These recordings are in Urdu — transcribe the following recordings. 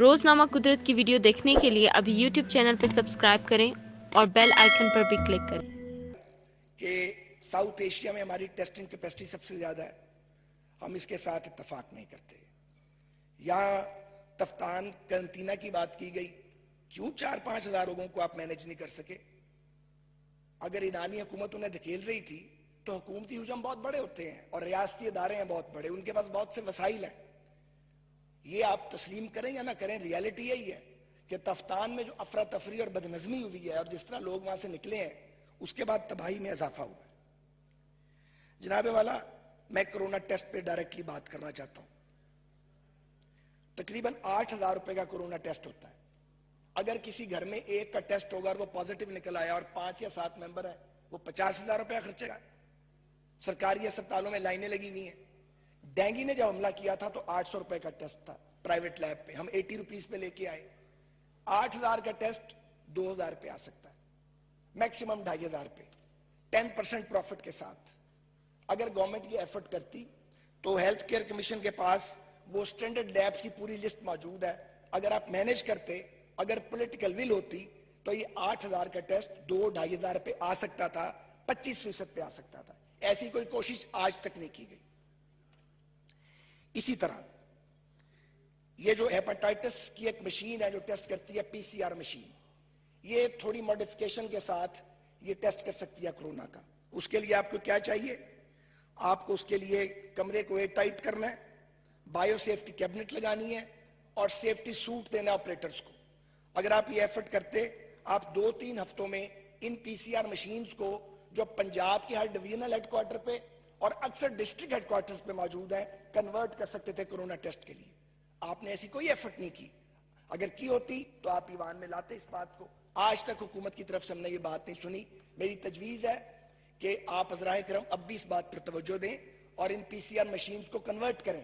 روزنامہ قدرت کی ویڈیو دیکھنے کے لیے ابھی یوٹیوب چینل پر سبسکرائب کریں اور بیل آئیکن پر بھی کلک کریں کہ ساؤتھ ایشیا میں ہماری ٹیسٹنگ کیپیسٹی سب سے زیادہ ہے. ہم اس کے ساتھ اتفاق نہیں کرتے. یہاں تفتان قرنطینہ کی بات کی گئی, کیوں 4-5 ہزار لوگوں کو آپ مینج نہیں کر سکے؟ اگر ایرانی حکومت انہیں دھکیل رہی تھی تو حکومتی حجم بہت بڑے ہوتے ہیں اور ریاستی ادارے ہیں بہت بڑے, ان کے پاس بہت سے وسائل ہیں. یہ آپ تسلیم کریں یا نہ کریں, ریالٹی یہی ہے کہ تفتان میں جو افراتفری اور بدنظمی ہوئی ہے اور جس طرح لوگ وہاں سے نکلے ہیں, اس کے بعد تباہی میں اضافہ ہوا ہے. جناب والا, میں کرونا ٹیسٹ پہ ڈائریکٹلی بات کرنا چاہتا ہوں. تقریباً 8,000 روپے کا کرونا ٹیسٹ ہوتا ہے. اگر کسی گھر میں ایک کا ٹیسٹ ہوگا اور وہ پازیٹیو نکل آیا اور 5 یا 7 ممبر ہیں, وہ 50,000 روپے خرچے گا. سرکاری اسپتالوں میں لائنیں لگی ہوئی ہیں. ڈینگی نے جب حملہ کیا تھا تو 800 روپے کا ٹیسٹ تھا پرائیویٹ لیب پہ, ہم 80 روپیز پہ لے کے آئے. 8,000 کا ٹیسٹ 2,000 پہ آ سکتا ہے, میکسیمم 2,500 پہ, 10% پروفٹ کے ساتھ. اگر گورنمنٹ یہ ایفرٹ کرتی تو ہیلتھ کیئر کمیشن کے پاس وہ سٹینڈرڈ لیبز کی پوری لسٹ موجود ہے. اگر آپ مینج کرتے, اگر پولیٹیکل ول ہوتی, تو یہ 8,000 کا ٹیسٹ 2-2,500 پہ آ سکتا تھا, 25% پہ آ سکتا تھا. ایسی کوئی کوشش آج تک نہیں کی گئی. اسی طرح یہ جو ہیپاٹائٹس کی ایک مشین ہے جو ٹیسٹ کرتی ہے, PCR مشین, یہ تھوڑی موڈیفیکیشن کے ساتھ یہ ٹیسٹ کر سکتی ہے کرونا کا. اس کے لیے آپ کو کیا چاہیے؟ آپ کو اس کے لیے کمرے کو ایئر ٹائٹ کرنا ہے, بایو سیفٹی کیبنٹ لگانی ہے اور سیفٹی سوٹ دینا آپریٹرز کو. اگر آپ یہ ایفرٹ کرتے, آپ 2-3 ہفتوں میں ان PCR مشینز کو جو پنجاب کے ہر ڈویژنل ہیڈ کوارٹر پہ اور اکثر ڈسٹرکٹ ہیڈ کوارٹرز پہ موجود ہیں, کنورٹ کر سکتے تھے کرونا ٹیسٹ کے لیے. آپ نے ایسی کوئی ایفرٹ نہیں کی. اگر کی ہوتی تو آپ ایوان میں لاتے اس بات کو. آج تک حکومت کی طرف سے ہم نے یہ بات نہیں سنی. میری تجویز ہے کہ آپ حضرائے کرم اب بھی اس بات پر توجہ دیں اور ان PCR مشینز کو کنورٹ کریں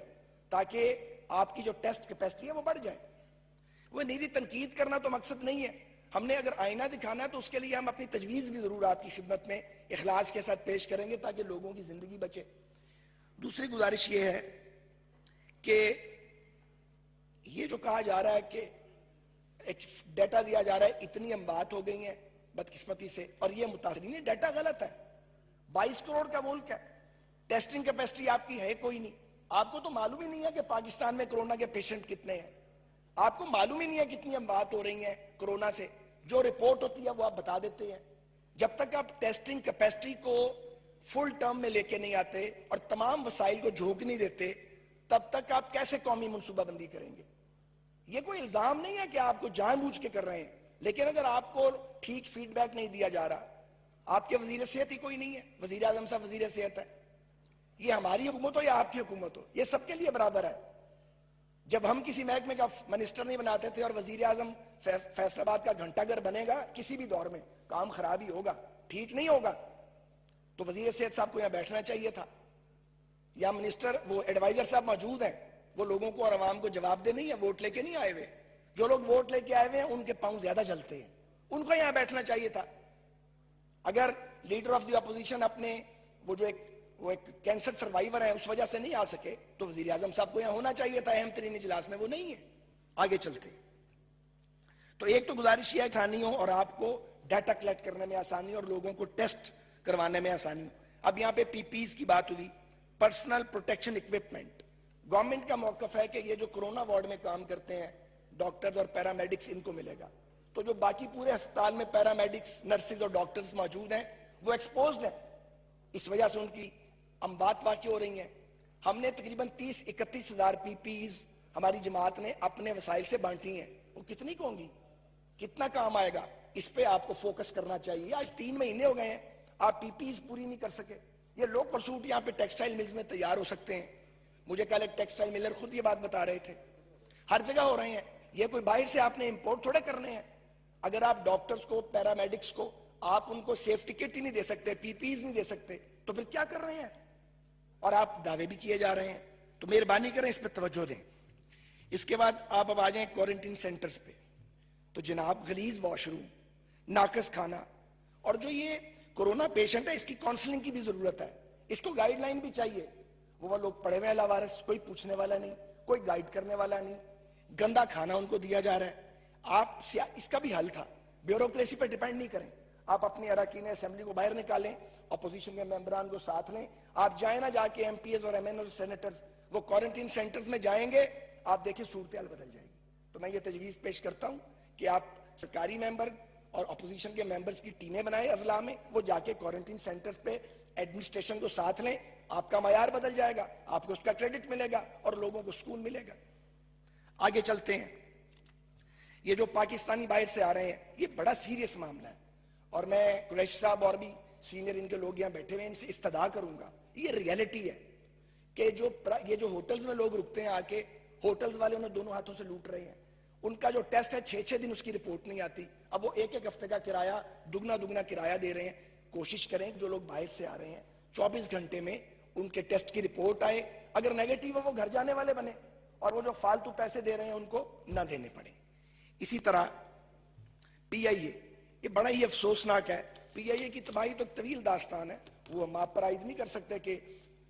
تاکہ آپ کی جو ٹیسٹ کیپیسٹی ہے وہ بڑھ جائے. وہ نیری تنقید کرنا تو مقصد نہیں ہے. ہم نے اگر آئینہ دکھانا ہے تو اس کے لیے ہم اپنی تجویز بھی ضرور آپ کی خدمت میں اخلاص کے ساتھ پیش کریں گے تاکہ لوگوں کی زندگی بچے. دوسری گزارش یہ ہے کہ یہ جو کہا جا رہا ہے کہ ایک ڈیٹا دیا جا رہا ہے, اتنی اموات ہو گئی ہیں بدقسمتی سے, اور یہ متاثرین ہے, ڈیٹا غلط ہے. 22 کروڑ کا ملک ہے, ٹیسٹنگ کیپیسٹی آپ کی ہے کوئی نہیں. آپ کو تو معلوم ہی نہیں ہے کہ پاکستان میں کرونا کے پیشنٹ کتنے ہیں. آپ کو معلوم ہی نہیں ہے کتنی اموات ہو رہی ہیں کرونا سے. جو رپورٹ ہوتی ہے وہ آپ بتا دیتے ہیں. جب تک آپ ٹیسٹنگ کیپیسٹی کو فل ٹرم میں لے کے نہیں آتے اور تمام وسائل کو جھونک نہیں دیتے, تب تک آپ کیسے قومی منصوبہ بندی کریں گے؟ یہ کوئی الزام نہیں ہے کہ آپ کو جان بوجھ کے کر رہے ہیں, لیکن اگر آپ کو ٹھیک فیڈ بیک نہیں دیا جا رہا, آپ کے وزیر صحت ہی کوئی نہیں ہے, وزیر اعظم صاحب وزیر صحت ہے, یہ ہماری حکومت ہو یا آپ کی حکومت ہو, یہ سب کے لیے برابر ہے. جب ہم کسی محکمے کا منسٹر نہیں بناتے تھے اور وزیر اعظم فیصل آباد کا گھنٹہ گھر بنے گا, کسی بھی دور میں کام خراب ہی ہوگا, ٹھیک نہیں ہوگا, تو وزیر صحت صاحب کو یہاں بیٹھنا چاہیے تھا. یا منسٹر وہ ایڈوائزر صاحب موجود ہیں, وہ لوگوں کو اور عوام کو جواب دے نہیں ہے, ووٹ لے کے نہیں آئے ہوئے. جو لوگ ووٹ لے کے آئے ہوئے ہیں ان کے پاؤں زیادہ جلتے ہیں, ان کو یہاں بیٹھنا چاہیے تھا. اگر لیڈر آف دی اپوزیشن اپنے وہ ایک کینسر سروائیور ہے اس وجہ سے نہیں آ سکے, تو وزیر اعظم صاحب کو یہاں ہونا چاہیے تھا اہم ترین اجلاس میں, وہ نہیں ہے. آگے چلتے تو ایک تو گزارش یہ آسانی ہو اور آپ کو ڈیٹا کلیکٹ کرنے میں آسانی اور لوگوں کو ٹیسٹ کروانے میں آسانی ہو. اب یہاں پہ PPEs کی بات ہوئی, پرسنل پروٹیکشن اکوپمنٹ. گورنمنٹ کا موقف ہے کہ یہ جو کرونا وارڈ میں کام کرتے ہیں ڈاکٹرز اور پیرامیڈکس, ان کو ملے گا. تو جو باقی پورے ہسپتال میں پیرامیڈکس, نرسز اور ڈاکٹرز موجود ہیں وہ ایکسپوزڈ ہیں, اس وجہ سے ان کی اموات واقع ہو رہی ہیں. ہم نے تقریباً 30-31 ہزار PPEs ہماری جماعت نے اپنے وسائل سے بانٹی ہیں. وہ کتنی کو ہوں گی, کتنا کام آئے گا, اس پہ آپ کو فوکس کرنا چاہیے. آج 3 مہینے ہو گئے ہیں, آپ PPEs پوری نہیں کر سکے. یہ لو پرسوٹ یہاں پہ ٹیکسٹائل ملز میں تیار ہو سکتے ہیں. مجھے کل ایک ٹیکسٹائل ملر خود یہ بات بتا رہے تھے, ہر جگہ ہو رہے ہیں. یہ کوئی باہر سے آپ نے امپورٹ تھوڑے کرنے ہیں. اگر آپ ڈاکٹرز کو, پیرامیڈکس کو, آپ ان کو سیفٹی کٹ ہی نہیں دے سکتے, PPEs نہیں دے سکتے, تو پھر کیا کر رہے ہیں؟ اور آپ دعوے بھی کیے جا رہے ہیں. تو مہربانی کریں اس پہ توجہ دیں. اس کے بعد آپ اب آ جائیں کوارنٹین سینٹرز پہ. تو جناب غلیظ واش روم, ناقص کھانا, اور جو یہ کرونا پیشنٹ ہے اس کی کاؤنسلنگ کی بھی ضرورت ہے. اس کو گائیڈ لائن بھی چاہیے. وہ لوگ پڑھے ہوئے لاوارث, کوئی پوچھنے والا نہیں, کوئی گائیڈ کرنے والا نہیں. گندا کھانا ان کو دیا جا رہا ہے. آپ اس کا بھی حل تھا, بیوروکریسی پر ڈیپینڈ نہیں کریں, آپ اپنی اراکین اسمبلی کو باہر نکالیں, اپوزیشن کے ممبران کو ساتھ لیں, آپ جائیں نہ جا کے ایم پی ایز اور ایم این اور سینیٹرز وہ کوارنٹین سینٹرز میں جائیں گے, آپ دیکھیں صورتحال بدل جائے گی. تو میں یہ تجویز پیش کرتا ہوں کہ آپ سرکاری ممبر اور اپوزیشن کے ممبرز کی ٹیمیں بنائیں اضلاع میں, وہ جا کے کوارنٹین سینٹرز پہ ایڈمنسٹریشن کو ساتھ لیں, آپ کا معیار بدل جائے گا, آپ کو اس کا کریڈٹ ملے گا اور لوگوں کو سکون ملے گا. آگے چلتے ہیں. یہ جو پاکستانی باہر سے آ رہے ہیں یہ بڑا سیریس معاملہ ہے, اور میں قریشی صاحب اور بھی سینئر ان کے لوگ یہاں بیٹھے ہوئے ہیں, ان سے استدعا کروں گا, یہ ریئلٹی ہے کہ یہ جو ہوٹلز میں لوگ رکتے ہیں آ کے, ہوٹلز والے انہیں دونوں ہاتھوں سے لوٹ رہے ہیں. ان کا جو ٹیسٹ ہے 6 دن اس کی رپورٹ نہیں آتی, اب وہ ایک ہفتے کا کرایہ دگنا کرایہ دے رہے ہیں. کوشش کریں جو لوگ باہر سے آ رہے ہیں 24 گھنٹے میں ان کے ٹیسٹ کی رپورٹ آئے, اگر نیگیٹو ہے وہ گھر جانے والے بنے, اور وہ جو فالتو پیسے دے رہے ہیں ان کو نہ دینے پڑے. اسی طرح پی آئی اے, یہ بڑا ہی افسوسناک ہے. پی آئی اے کی تباہی تو طویل داستان ہے, وہ ہم آپ پر عائد نہیں کر سکتے کہ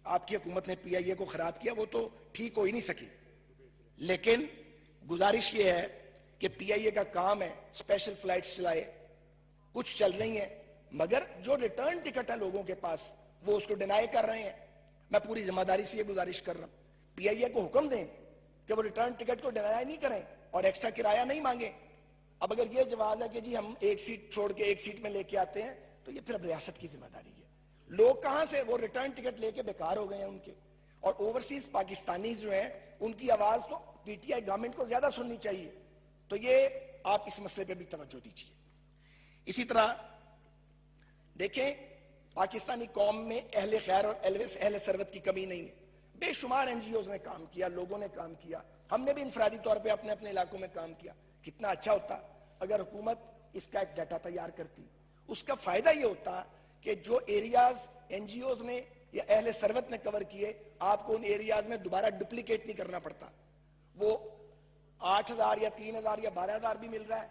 آپ کی حکومت نے پی آئی اے کو خراب کیا, وہ تو ٹھیک ہو ہی نہیں سکی. لیکن گزارش یہ ہے کہ پی آئی اے کا کام ہے اسپیشل فلائٹس چلائے, کچھ چل رہی ہیں, مگر جو ریٹرن ٹکٹ ہے لوگوں کے پاس وہ اس کو ڈینائی کر رہے ہیں. میں پوری ذمہ داری سے یہ گزارش کر رہا ہوں, پی آئی اے کو حکم دیں کہ وہ ریٹرن ٹکٹ کو ڈینائی نہیں کریں اور ایکسٹرا کرایہ نہیں مانگیں. اب اگر یہ جواز ہے کہ جی ہم ایک سیٹ چھوڑ کے ایک سیٹ میں لے کے آتے ہیں, تو یہ پھر اب ریاست کی ذمہ داری ہے. لوگ کہاں سے وہ ریٹرن ٹکٹ لے کے بیکار ہو گئے ہیں ان کے, اور اوورسیز پاکستانیز جو ہیں ان کی آواز تو پی ٹی آئی گورنمنٹ کو زیادہ سننی چاہیے. تو یہ آپ اس مسئلے پہ بھی توجہ دیجیے. اسی طرح دیکھیں پاکستانی قوم میں اہل خیر اور اہل ثروت کی کمی نہیں ہے. بے شمار این جی اوز نے کام کیا, لوگوں نے کام کیا, ہم نے بھی انفرادی طور پہ اپنے اپنے علاقوں میں کام کیا. کتنا اچھا ہوتا اگر حکومت اس کا ایک ڈیٹا تیار کرتی. اس کا فائدہ یہ ہوتا کہ جو ایریاز این جی اوز نے یا اہل ثروت نے کور کیے, آپ کو ان ایریاز میں دوبارہ ڈپلیکیٹ نہیں کرنا پڑتا. وہ 8,000 یا 3,000 یا 12,000 بھی مل رہا ہے,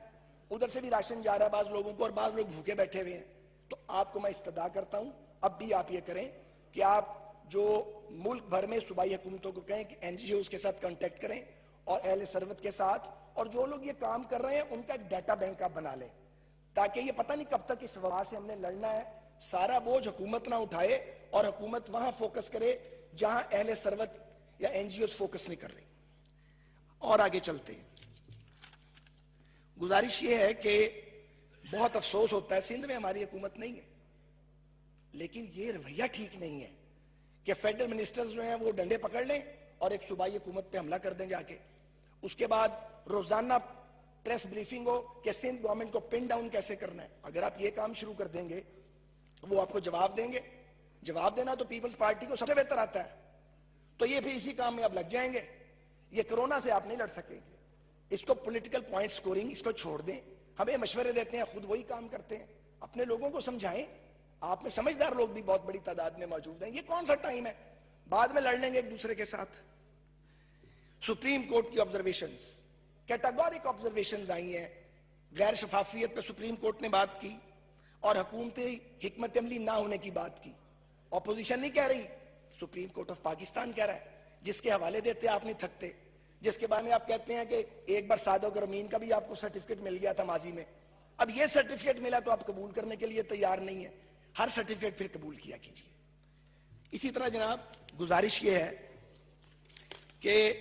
ادھر سے بھی راشن جا رہا ہے بعض لوگوں کو, اور بعض لوگ بھوکے بیٹھے ہوئے ہیں. تو آپ کو میں استدعا کرتا ہوں اب بھی آپ یہ کریں کہ آپ جو ملک بھر میں صوبائی حکومتوں کو کہیں کہ این جی اوز کے ساتھ کانٹیکٹ کریں اور اہل ثروت کے ساتھ, اور جو لوگ یہ کام کر رہے ہیں ان کا ایک ڈیٹا بینک آپ بنا لیں, تاکہ یہ پتہ نہیں کب تک اس وبا سے ہم نے لڑنا ہے. سارا بوجھ حکومت نہ اٹھائے اور حکومت وہاں فوکس کرے جہاں اہل ثروت یا این جی اوز فوکس نہیں کر رہی. اور آگے چلتے ہیں. گزارش یہ ہے کہ بہت افسوس ہوتا ہے سندھ میں ہماری حکومت نہیں ہے, لیکن یہ رویہ ٹھیک نہیں ہے کہ فیڈرل منسٹرز جو ہیں وہ ڈنڈے پکڑ لیں اور ایک صوبائی حکومت پہ حملہ کر دیں جا کے. اس کے بعد روزانہ پریس بریفنگ ہو کہ سندھ گورنمنٹ کو پن ڈاؤن کیسے کرنا ہے. اگر آپ یہ کام شروع کر دیں گے وہ آپ کو جواب دیں گے. جواب دینا تو پیپلز پارٹی کو سب سے بہتر آتا ہے, تو یہ پھر اسی کام میں اب لگ جائیں گے. یہ کرونا سے آپ نہیں لڑ سکیں گے. اس کو پولیٹیکل پوائنٹ سکورنگ اس کو چھوڑ دیں. ہمیں مشورے دیتے ہیں, خود وہی کام کرتے ہیں. اپنے لوگوں کو سمجھائیں, آپ میں سمجھدار لوگ بھی بہت بڑی تعداد میں موجود ہیں. یہ کون سا ٹائم ہے بعد میں لڑ لیں گے ایک دوسرے کے ساتھ. سپریم کورٹ کی آبزرویشنز, کیٹاگورک آبزرویشنز آئی ہیں. غیر شفافیت پہ سپریم کورٹ نے بات کی اور حکومتی حکمت عملی نہ ہونے کی بات کی. اپوزیشن نہیں کہہ رہی, سپریم کورٹ آف پاکستان کہہ رہا ہے. جس کے حوالے دیتے آپ نہیں تھکتے, جس کے بارے میں آپ کہتے ہیں کہ ایک بار صادق اور امین کا بھی آپ کو سرٹیفکیٹ مل گیا تھا ماضی میں, اب یہ سرٹیفکیٹ ملا تو آپ قبول کرنے کے لیے تیار نہیں ہے. ہر سرٹیفکیٹ پھر قبول کیا کیجیے. اسی طرح جناب گزارش یہ ہے کہ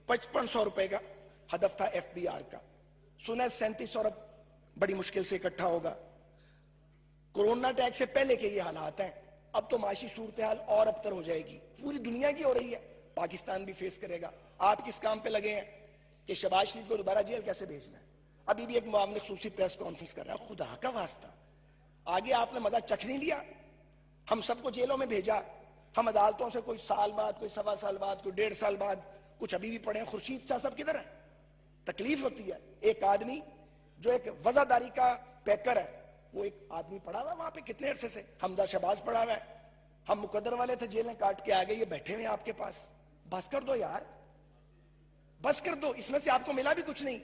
5500 روپے کا ہدف تھا ایف بی آر کا, سنا 3700 اب بڑی مشکل سے اکٹھا ہوگا. کورونا ٹیکس سے پہلے کے یہ حالات ہیں, اب تو معاشی صورتحال اور ابتر ہو جائے گی. پوری دنیا کی ہو رہی ہے, پاکستان بھی فیس کرے گا. آپ کس کام پہ لگے ہیں کہ شہباز شریف کو دوبارہ جیل کیسے بھیجنا ہے. ابھی بھی ایک معاملے خصوصی پریس کانفرنس کر رہا ہے. خدا کا واسطہ, آگے آپ نے مزہ چکھ نہیں لیا. ہم سب کو جیلوں میں بھیجا, ہم عدالتوں سے کوئی سال بعد, کوئی 1.25 سال بعد, کوئی 1.5 سال بعد, کچھ ابھی بھی پڑے ہیں. خورشید شاہ صاحب کدھر ہے؟ تکلیف ہوتی ہے. ایک آدمی جو ایک وزاداری کا پیکر ہے, وہ ایک آدمی پڑا ہوا وہاں پہ کتنے عرصے سے, حمزہ شہباز پڑا ہوا ہے. ہم مقدر والے تھے, جیلیں کاٹ کے آگے, یہ بیٹھے ہوئے آپ کے پاس. بس کر دو یار, بس کر دو. اس میں سے آپ کو ملا بھی کچھ نہیں.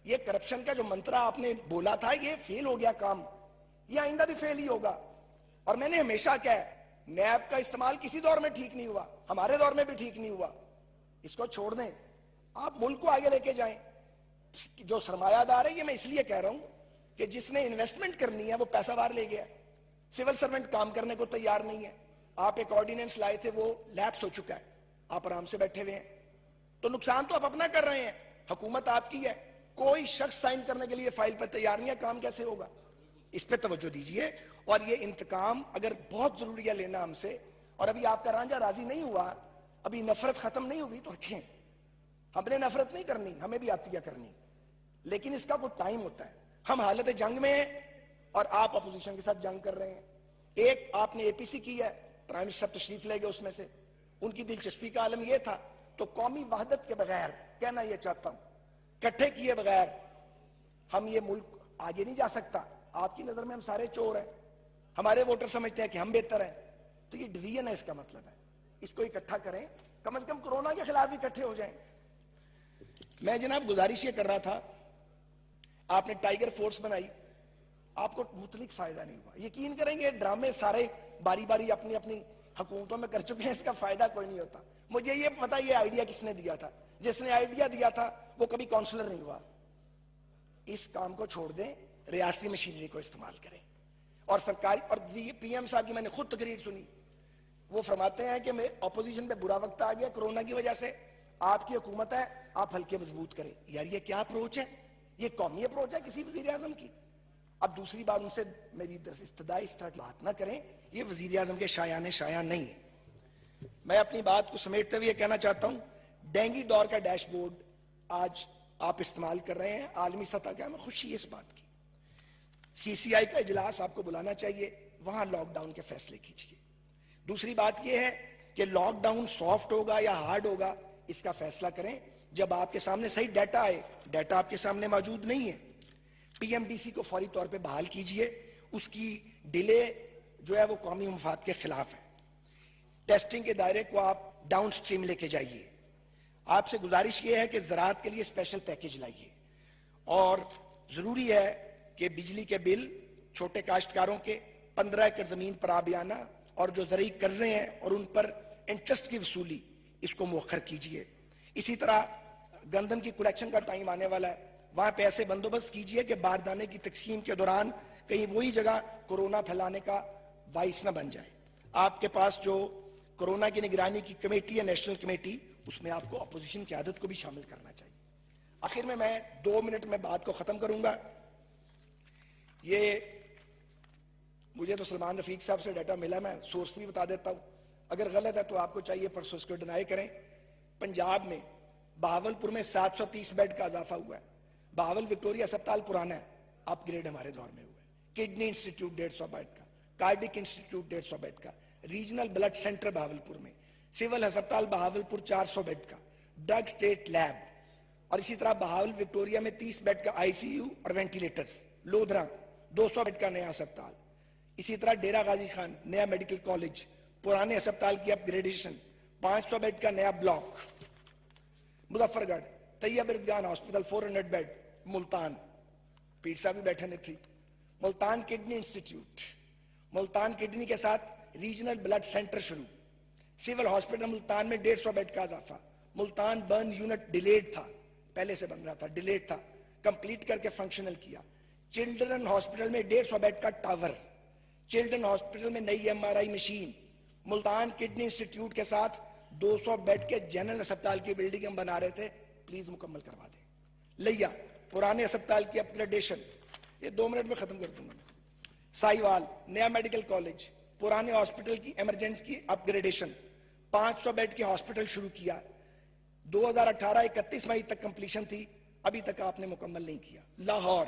یہ کرپشن کا جو منترا آپ نے بولا تھا یہ فیل ہو گیا کام, یہ آئندہ بھی فیل ہی ہوگا. اور میں نے ہمیشہ کہا ہے نیب کا استعمال کسی دور میں ٹھیک نہیں ہوا, ہمارے دور میں بھی ٹھیک نہیں ہوا. اس کو چھوڑ دیں. آپ ملک کو آگے لے کے جائیں. جو سرمایہ دار ہے, یہ میں اس لیے کہہ رہا ہوں کہ جس نے انویسٹمنٹ کرنی ہے وہ پیسہ باہر لے گیا. سول سرونٹ کام کرنے کو تیار نہیں ہے. آپ ایک آرڈیننس لائے تھے, وہ لیپس ہو چکا ہے, آپ آرام سے بیٹھے ہوئے ہیں. تو نقصان تو آپ اپنا کر رہے ہیں. حکومت آپ کی ہے, کوئی شخص سائن کرنے کے لیے فائل پر تیار نہیں ہے. کام کیسے ہوگا؟ اس پہ توجہ دیجئے. اور یہ انتقام اگر بہت ضروری ہے لینا ہم سے, اور ابھی آپ کا رانجھا راضی نہیں ہوا, ابھی نفرت ختم نہیں ہوئی, تو رکھیں. ہم نے نفرت نہیں کرنی, ہمیں بھی آتی ہے کرنی, لیکن اس کا کوئی ٹائم ہوتا ہے. ہم حالت جنگ میں ہیں اور آپ اپوزیشن کے ساتھ جنگ کر رہے ہیں. ایک آپ نے اے پی سی کی ہے, پرائم منسٹر تشریف لے گئے اس میں سے, ان کی دلچسپی کا عالم یہ تھا. تو قومی وحدت کے بغیر, کہنا یہ چاہتا ہوں, کٹھے کیے بغیر ہم یہ ملک آگے نہیں جا سکتا. آپ کی نظر میں ہم سارے چور ہیں, ہمارے ووٹر سمجھتے ہیں کہ ہم بہتر ہیں. تو یہ ڈویژن ہے, اس کا مطلب ہے. اس کو اکٹھا کریں, کم از کم کورونا کے خلاف اکٹھے ہو جائیں. میں جناب گزارش یہ کر رہا تھا, آپ نے ٹائیگر فورس بنائی, آپ کو مطلق فائدہ نہیں ہوا. یقین کریں گے ڈرامے سارے باری باری اپنی اپنی حکومتوں میں کر چکے ہیں, اس کا فائدہ کوئی نہیں ہوتا. مجھے یہ پتا یہ آئیڈیا کس نے دیا تھا. جس نے آئیڈیا دیا تھا وہ کبھی کونسلر نہیں ہوا. اس کام کو چھوڑ دیں, ریاستی مشینری کو استعمال کریں. اور سرکاری, اور پی ایم صاحب کی میں نے خود تقریر سنی, وہ فرماتے ہیں کہ میں اپوزیشن پہ برا وقت آ گیا کورونا کی وجہ سے, آپ کی حکومت ہے, آپ ہلکے مضبوط کریں. یار یہ کیا اپروچ ہے؟ یہ قومی اپروچ ہے کسی وزیر اعظم کی؟ اب دوسری بار ان سے میری استدعائی اس طرح کی بات نہ کریں, یہ وزیر اعظم کے شایان نہیں ہے. میں اپنی بات کو سمیٹتے ہوئے یہ کہنا چاہتا ہوں, ڈینگی دور کا ڈیش بورڈ آج آپ استعمال کر رہے ہیں عالمی سطح کا, ہمیں خوشی ہے اس بات کی. سی سی آئی کا اجلاس آپ کو بلانا چاہیے, وہاں لاک ڈاؤن کے فیصلے کیجیے. دوسری بات یہ ہے کہ لاک ڈاؤن سافٹ ہوگا یا ہارڈ ہوگا, اس کا فیصلہ کریں جب آپ کے سامنے صحیح ڈیٹا آئے. ڈیٹا آپ کے سامنے موجود نہیں ہے. پی ایم ڈی سی کو فوری طور پہ بحال کیجیے, اس کی ڈیلے جو ہے وہ قومی مفاد کے خلاف ہے. ٹیسٹنگ کے دائرے کو آپ ڈاؤن سٹریم لے کے جائیے. آپ سے گزارش یہ ہے کہ زراعت کے لیے اسپیشل پیکج لائیے. اور ضروری ہے کہ بجلی کے بل چھوٹے کاشتکاروں کے 15 ایکڑ زمین پر آبیانہ اور جو زرعی قرضے ہیں اور ان پر انٹرسٹ کی وصولی, اس کو مؤخر کیجیے. اسی طرح گندم کی کلیکشن کا ٹائم آنے والا ہے, وہاں پہ ایسے بندوبست کیجیے کہ باردانے کی تقسیم کے دوران کہیں وہی جگہ کورونا پھیلانے کا باعث نہ بن جائے. آپ کے پاس جو کورونا کی نگرانی کی کمیٹی ہے, نیشنل کمیٹی, اس میں آپ کو اپوزیشن قیادت کو بھی شامل کرنا چاہیے. آخر میں 2 منٹ میں بات کو ختم کروں گا. یہ مجھے تو سلمان رفیق صاحب سے ڈیٹا ملا, میں سورس بھی بتا دیتا ہوں, اگر غلط ہے تو آپ کو چاہیے پرسوں اس کو ڈینائی کریں. پنجاب میں بہاولپور میں 730 بیڈ کا اضافہ ہوا ہے. بہاول وکٹوریا اسپتال پرانا ہے, اپ گریڈ ہمارے دور میں ہوا ہے. کڈنی انسٹیٹیوٹ 150 بیڈ کا, کارڈک انسٹیٹیوٹ 150 بیڈ کا, ریجنل بلڈ سینٹر بہاولپور میں, سول ہسپتال بہاولپور 400 بیڈ کا, ڈرگ اسٹیٹ لیب, اور اسی طرح بہاول وکٹوریا میں 30 بیڈ کا آئی سی یو اور وینٹیلیٹرز, لودھرا 200 بیڈ کا نیا ہسپتال. اسی طرح ڈیرہ غازی خان نیا میڈیکل کالج, پرانے ہسپتال کی اپ گریڈیشن, 500 بیڈ کا نیا block. Muzaffargarh Tayyip Erdogan hospital 400 bed. Multan, پیر صاحب بھی بیٹھے نہیں تھی, Multan kidney institute, Multan kidney کے ساتھ ریجنل بلڈ سینٹر شروع. سول ہاسپٹل ملتان میں 150 بیڈ کا اضافہ. ملتان برن یونٹ ڈیلیڈ تھا, پہلے سے بن رہا تھا, ڈیلیڈ تھا, کمپلیٹ کر کے فنکشنل کیا. چلڈرن ہاسپٹل میں 150 بیڈ کا ٹاور. چلڈرن ہاسپٹل میں نئی M R I machine. Multan kidney institute کے ساتھ 200 بیڈ کے جنرل اسپتال کی بلڈنگ ہم بنا رہے تھے, پلیز مکمل کروا دیں. لیا پرانے اسپتال کی اپ گریڈیشن, یہ 2 منٹ میں ختم کر دوں گا. سائیوال نیا میڈیکل کالج, پرانے ہاسپٹل کی ایمرجنسی کی اپ گریڈیشن, 500 بیڈ کے ہاسپٹل شروع کیا. 2018 31 مئی تک کمپلیشن تھی, ابھی تک آپ نے مکمل نہیں کیا. لاہور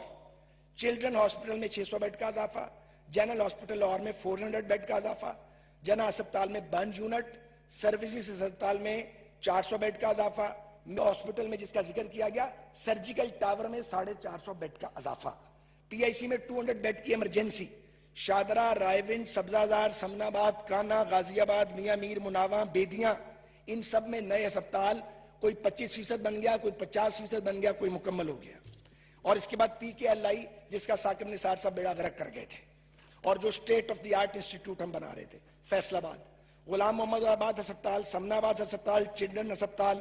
چلڈرن ہاسپٹل میں 600 بیڈ کا اضافہ, جنرل ہاسپٹل لاہور میں 400 بیڈ کا اضافہ, جنا اسپتال میں برن یونٹ, سروسز اسپتال میں 400 بیڈ کا اضافہ, ہاسپٹل میں جس کا ذکر کیا گیا سرجیکل ٹاور میں 450 بیڈ کا اضافہ. پی آئی سی میں 200 بیڈ کی ایمرجنسی. شادرہ, رائے ونڈ, سبزہ سمن آباد, کانا, غازی آباد, میاں میر, مناواں, بیدیاں, ان سب میں نئے اسپتال, کوئی 25% بن گیا, کوئی 50% بن گیا, کوئی مکمل ہو گیا. اور اس کے بعد پی کے ایل آئی جس کا ثاقب نثار صاحب بیڑا غرق کر گئے تھے, اور جو state of the art institute ہم بنا رہے تھے. فیصل آباد, غلام محمد آباد ہسپتال, سمن آباد ہسپتال, چلڈرن ہسپتال,